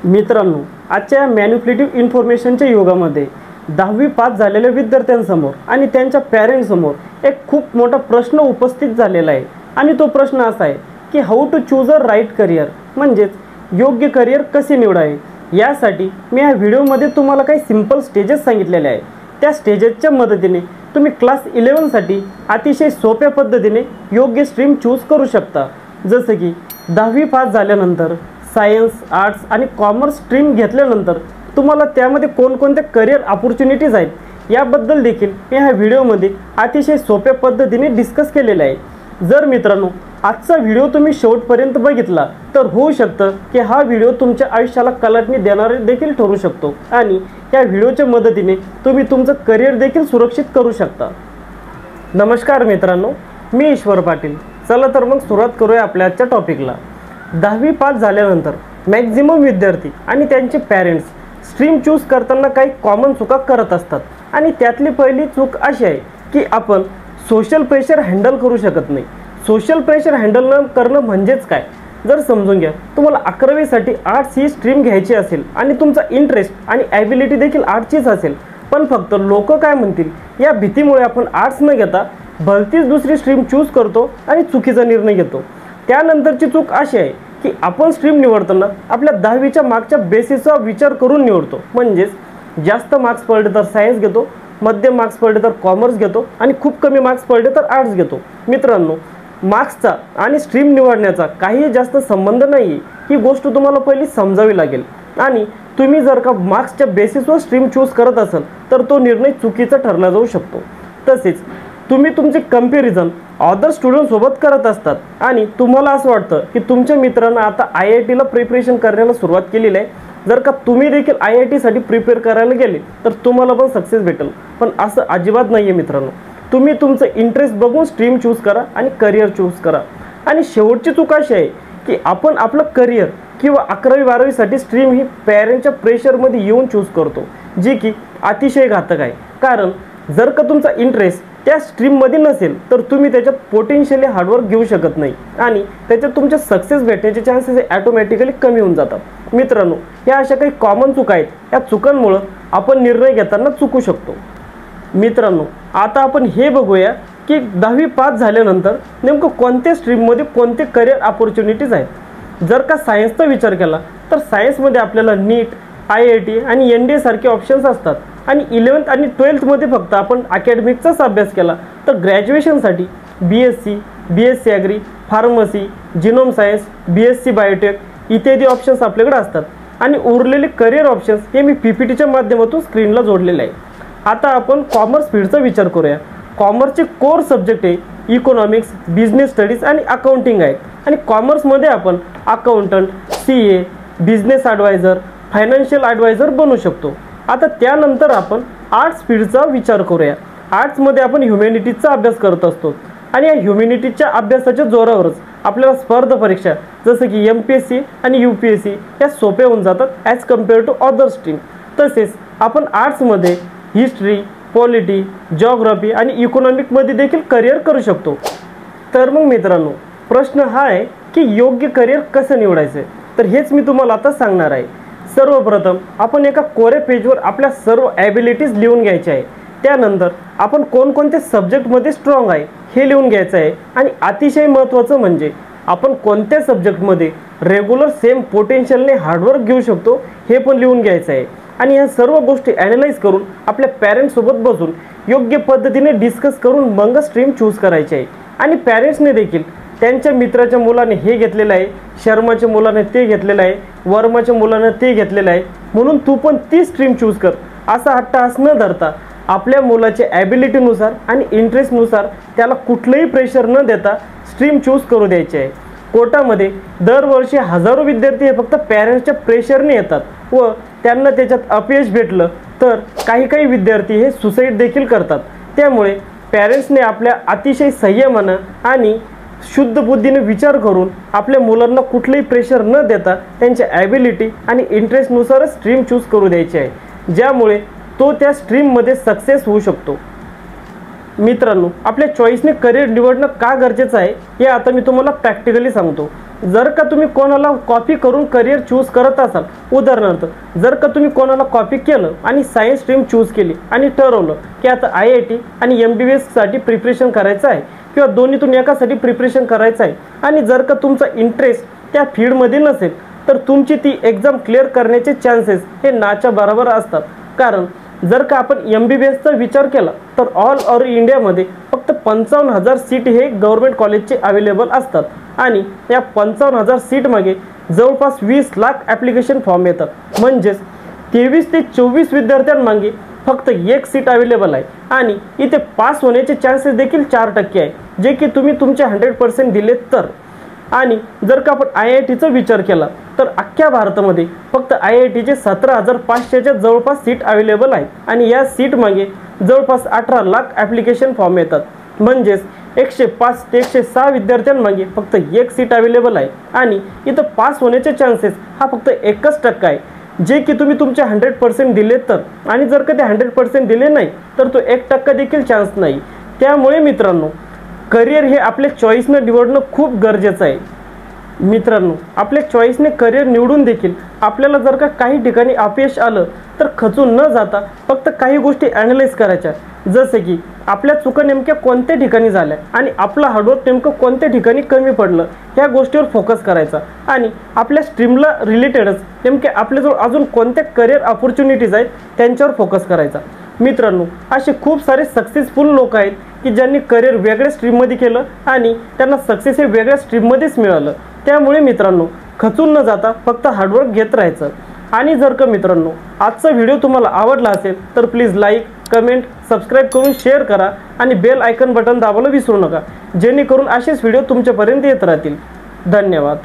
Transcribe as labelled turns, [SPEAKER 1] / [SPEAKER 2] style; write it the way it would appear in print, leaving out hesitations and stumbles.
[SPEAKER 1] मित्रांनो, आजच्या मॅनिप्युलेटिव्ह इन्फॉर्मेशनच्या युगामध्ये 10वी पास झालेल्या विद्यार्थ्यांसमोर आणि त्यांच्या पॅरेंट्ससमोर एक खूप मोठा प्रश्न उपस्थित झालेला आहे आणि तो प्रश्न असा आहे की how to choose a right career, म्हणजेच योग्य करियर कसे निवडावे। यासाठी मी या व्हिडिओमध्ये तुम्हाला काही सिंपल स्टेजेस सांगितलेले आहे। त्या स्टेजेसच्या मदतीने तुम्ही क्लास 11 साठी अतिशय सोप्या पद्धतीने योग्य स्ट्रीम चूज करू शकता। जसे की 10वी पास झाल्यानंतर सायन्स, आर्ट्स आणि कॉमर्स स्ट्रीम घेतल्यानंतर तुम्हाला त्यामध्ये कोणकोणते करियर अपॉर्च्युनिटीज आहेत याबद्दल देखील मी ह्या व्हिडिओमध्ये अतिशय सोप्या पद्धतीने डिस्कस केलेले आहे। जर मित्रांनो आजचा व्हिडिओ तुम्ही शेवटपर्यंत बघितला तर होऊ शकतं की हा व्हिडिओ तुमच्या आयुष्याला कलाटणी देणारे देखील ठरू शकतो आणि या व्हिडिओच्या मदतीने तुम्ही तुमचं करियर देखील सुरक्षित करू शकता। नमस्कार मित्रांनो, मी ईश्वर पाटील। चला तर मग सुरुवात करूया आपल्या आजच्या टॉपिकला। 10वी पास झाल्यानंतर मॅक्झिमम विद्यार्थी आणि त्यांचे पॅरेंट्स स्ट्रीम चूज करताना काही कॉमन चुका करत असतात आणि त्यातली पहिली चूक अशी आहे की आपण सोशल प्रेशर हँडल करू शकत नाही। सोशल प्रेशर हँडल न करणं म्हणजेच काय, जर समजून घ्या, तुम्हाला 11वी साठी आर्ट्स ही स्ट्रीम घ्यायची असेल आणि तुमचा इंटरेस्ट आणि ॲबिलिटी देखील आर्ट्सचीच असेल, पण फक्त लोक काय म्हणतील या भीतीमुळे आपण आर्ट्स न घेता भलतीच दुसरी स्ट्रीम चूज करतो आणि चुकीचा निर्णय घेतो। त्यानंतरची चूक अशी आहे की आपण स्ट्रीम निवडताना आपल्या 10वीच्या मार्क्सच्या बेसिसचा विचार करून निवडतो। म्हणजेच जास्त मार्क्स पडले तर सायन्स घेतो, मध्यम मार्क्स पडले तर कॉमर्स घेतो आणि खूप कमी मार्क्स पडले तर आर्ट्स घेतो। मित्रांनो, मार्क्सचा आणि स्ट्रीम निवडण्याचा काही जास्त संबंध नाही आहे, ही गोष्ट तुम्हाला पहिली समजावी लागेल। आणि तुम्ही जर का मार्क्सच्या बेसिसवर स्ट्रीम चूज करत असाल तर तो निर्णय चुकीचा ठरला जाऊ शकतो। तसेच तुम्ही तुमचे कंपॅरिझन अदर स्टुडंट सोबत करत असतात आणि तुम्हाला असं वाटतं की तुमच्या मित्रांना आता IIT ला प्रिपरेशन करण्याला सुरुवात केलेली आहे, जर का तुम्ही देखील IIT साठी प्रिपेअर करायला गेले तर तुम्हाला पण सक्सेस भेटेल, पण असं अजिबात नाही आहे मित्रांनो। तुम्ही तुमचं इंटरेस्ट बघून स्ट्रीम चूज करा आणि करियर चूज करा। आणि शेवटची चूक अशी आहे की आपण आपलं करियर किंवा 11वी-12वी साठी स्ट्रीम ही पॅरेंटच्या प्रेशरमध्ये येऊन चूज करतो, जी की अतिशय घातक आहे। कारण जर का तुमचा इंटरेस्ट त्या स्ट्रीममध्ये नसेल तर तुम्ही त्याच्यात पोटेन्शियली हार्डवर्क घेऊ शकत नाही आणि त्याच्यात तुमचे सक्सेस भेटण्याचे चान्सेस ऑटोमॅटिकली कमी होऊन जातात। मित्रांनो, या अशा काही कॉमन चुका आहेत, या चुकांमुळे आपण निर्णय घेताना चुकू शकतो। मित्रांनो, आता आपण हे बघूया की 10वी पास झाल्यानंतर नेमकं कोणत्या स्ट्रीममध्ये कोणते करियर अपॉर्च्युनिटीज आहेत। जर का सायन्सचा विचार केला तर सायन्समध्ये आपल्याला नीट, IIT आणि NDA सारखे ऑप्शन्स असतात आणि 11th आणि 12th मध्ये फक्त आपण अकॅडमिकचाच अभ्यास केला तर ग्रॅज्युएशनसाठी BSc, BSc agri, pharmacy, genome science, BSc biotech इत्यादी ऑप्शन्स आपल्याकडे असतात आणि उरलेले करियर ऑप्शन्स हे मी PPTच्या माध्यमातून स्क्रीनला जोडलेले आहे। आता आपण कॉमर्स फील्डचा विचार करूया। कॉमर्सचे कोर सब्जेक्ट आहे इकॉनॉमिक्स, बिझनेस स्टडीज आणि अकाउंटिंग आहेत आणि कॉमर्समध्ये आपण accountant, CA, business adviser, financial adviser बनू शकतो। आता त्यानंतर आपण आर्ट्स फील्डचा विचार करूया। आर्ट्समध्ये आपण ह्युमॅनिटीजचा अभ्यास करत असतो आणि या ह्युमॅनिटीजच्या अभ्यासाच्या जोरावरच आपल्याला स्पर्धा परीक्षा जसं की MPSC आणि UPSC या सोप्या होऊन जातात as compare to other stream. तसेच आपण आर्ट्समध्ये हिस्ट्री, पॉलिटी, जिओग्राफी आणि इकॉनॉमिकमध्ये देखील करियर करू शकतो। तर मग मित्रांनो, प्रश्न हा आहे की योग्य करियर कसं निवडायचं, तर हेच मी तुम्हाला आता सांगणार आहे। सर्वप्रथम आपण एका कोऱ्या पेजवर आपल्या सर्व ॲबिलिटीज लिहून घ्यायच्या आहे। त्यानंतर आपण कोणकोणत्या सब्जेक्टमध्ये स्ट्रॉंग आहे हे लिहून घ्यायचं आहे आणि अतिशय महत्त्वाचं म्हणजे आपण कोणत्या सब्जेक्टमध्ये रेग्युलर सेम पोटेन्शियलने हार्डवर्क घेऊ शकतो हे पण लिहून घ्यायचं आहे। आणि ह्या सर्व गोष्टी ॲनालाइज करून आपल्या पॅरेंट्ससोबत बसून योग्य पद्धतीने डिस्कस करून मग स्ट्रीम चूज करायची आहे। आणि पॅरेंट्सने देखील त्यांच्या मित्राच्या मुलाने हे घेतलेलं आहे, शर्माच्या मुलाने ते घेतलेलं आहे, वर्माच्या मुलाने ते घेतलेलं आहे, म्हणून तू पण ती स्ट्रीम चूज कर असा हट्टहास न धरता आपल्या मुलाच्या ॲबिलिटीनुसार आणि इंटरेस्टनुसार त्याला कुठलंही प्रेशर न देता स्ट्रीम चूज करू द्यायचे आहे। कोर्टामध्ये दरवर्षी हजारो विद्यार्थी हे फक्त पॅरेंट्सच्या प्रेशरने येतात व त्यांना त्याच्यात अपयश भेटलं तर काही विद्यार्थी हे सुसाईड देखील करतात। त्यामुळे पॅरेंट्सने आपल्या अतिशय संयमानं आणि शुद्ध बुद्धीने विचार करून आपल्या मुलांना कुठलंही प्रेशर न देता त्यांच्या ॲबिलिटी आणि इंटरेस्टनुसारच स्ट्रीम चूज करू द्यायची आहे, ज्यामुळे तो त्या स्ट्रीममध्ये सक्सेस होऊ शकतो। मित्रांनो, आपल्या चॉईसने करियर निवडणं का गरजेचं आहे हे आता मी तुम्हाला प्रॅक्टिकली सांगतो। जर का तुम्ही कोणाला कॉपी करून करिअर चूज करत असाल, उदाहरणार्थ जर का तुम्ही कोणाला कॉपी केलं आणि सायन्स स्ट्रीम चूज केली आणि ठरवलं की आता IIT आणि MBBS साठी प्रिपरेशन करायचं आहे किंवा दोन्हीतून एकासाठी प्रिपरेशन करायचं आहे आणि जर का तुमचा इंटरेस्ट त्या फील्डमध्ये नसेल तर तुमची ती एक्झाम क्लिअर करण्याचे चान्सेस हे नाच्या बरोबर असतात। कारण जर का आपण MBBSचा विचार केला तर ऑल ओव्हर इंडियामध्ये फक्त 55,000 सीट हे गव्हर्नमेंट कॉलेजचे अवेलेबल असतात आणि या 55,000 सीट मागे जवळपास 20 लाख ॲप्लिकेशन फॉर्म येतात। म्हणजेच 23 ते 24 विद्यार्थ्यांमागे फक्त एक सीट अवेलेबल आहे आणि इथे पास होण्याचे चान्सेस देखील 4% आहे, जे की तुम्ही तुमचे 100% दिले तर। आणि जर का आपण IITचा विचार केला तर अख्ख्या भारतामध्ये फक्त IITचे 17,500च्या जवळपास सीट अवेलेबल आहेत आणि या सीट मागे जवळपास 18 लाख ॲप्लिकेशन फॉर्म येतात। म्हणजेच 105 ते 106 विद्यार्थ्यांमागे फक्त एक सीट अवेलेबल आहे आणि इथं पास होण्याचे चान्सेस हा फक्त 1% आहे, जे की तुम्ही तुमचे 100% दिले तर। आणि जर का ते 100% दिले नाही तर तो 1% देखील चान्स नाही। त्यामुळे मित्रांनो, करिअर हे आपल्या चॉईसने निवडणं खूप गरजेचं आहे। मित्रांनो, आपल्या चॉईसने करिअर निवडून देखील आपल्याला जर का काही ठिकाणी अपयश आलं तर खचून न जाता फक्त काही गोष्टी ॲनालाइज करायच्या, जसे की आपल्या चुका नेमक्या कोणत्या ठिकाणी झाल्या आणि आपलं हार्डवर्क नेमकं कोणत्या ठिकाणी कमी पडलं ह्या गोष्टीवर फोकस करायचा आणि आपल्या स्ट्रीमला रिलेटेडच नेमके आपल्याजवळ अजून कोणत्या करिअर ऑपॉर्च्युनिटीज आहेत त्यांच्यावर फोकस करायचा। मित्रांनो, असे खूप सारे सक्सेसफुल लोक आहेत की ज्यांनी करिअर वेगळ्या स्ट्रीममध्ये केलं आणि त्यांना सक्सेस हे वेगळ्या स्ट्रीममध्येच मिळालं। त्यामुळे मित्रांनो, खचून न जाता फक्त हार्डवर्क घेत राहायचं। आणि जर का मित्रांनो आजचा व्हिडिओ तुम्हाला आवडला असेल तर प्लीज लाईक, कमेंट, सबस्क्राईब करून शेअर करा आणि बेल आयकॉन बटन दाबायला विसरू नका, जेणेकरून असेच व्हिडिओ तुमच्यापर्यंत येत राहतील। धन्यवाद।